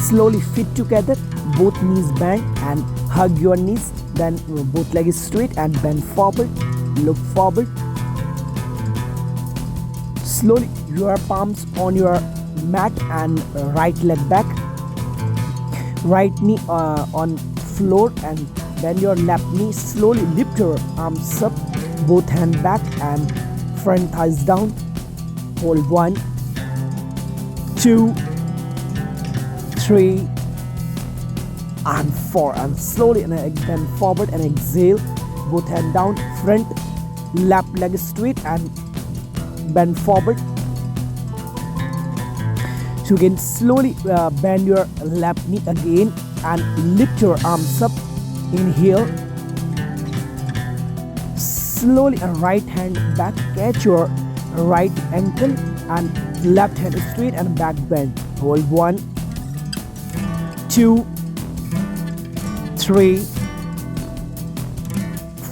Slowly feet together, both knees bend and hug your knees. Then both legs straight and bend forward. Look forward. Slowly your palms on your mat and right leg back. Right knee on floor and bend your left knee. Slowly lift your arms up, both hands back and front thighs down. Hold 1, 2, 3 and 4, and slowly and bend forward and exhale. Both hands down, front left leg straight and bend forward. So again, slowly bend your left knee again and lift your arms up. Inhale. Slowly and right hand back, catch your right ankle and left hand straight and back bend. Hold 1, 2, 3,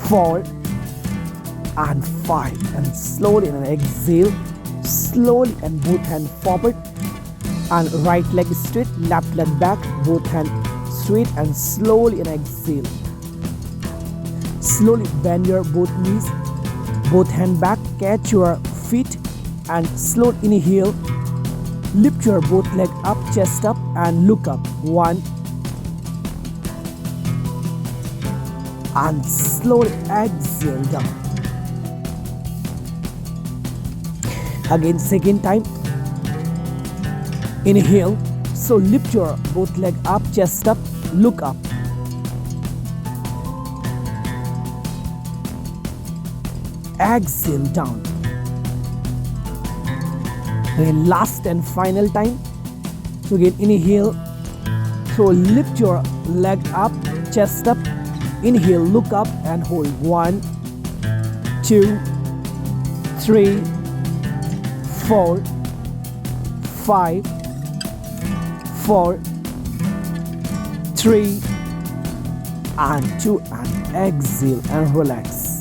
4 and 5, and slowly and exhale. Slowly and both hands forward and right leg straight, left leg back, both hands straight, and slowly and exhale. Slowly bend your both knees, both hands back, catch your feet and slow inhale. Lift your both leg up, chest up and look up. 1 and slowly exhale down. Again, second time. Inhale. So lift your both leg up, chest up, look up. Exhale down. Again, last and final time. So again, inhale. So lift your leg up, chest up. Inhale, look up and hold. 1, 2, 3, 4, 5, 4, 3 and 2 and exhale and relax.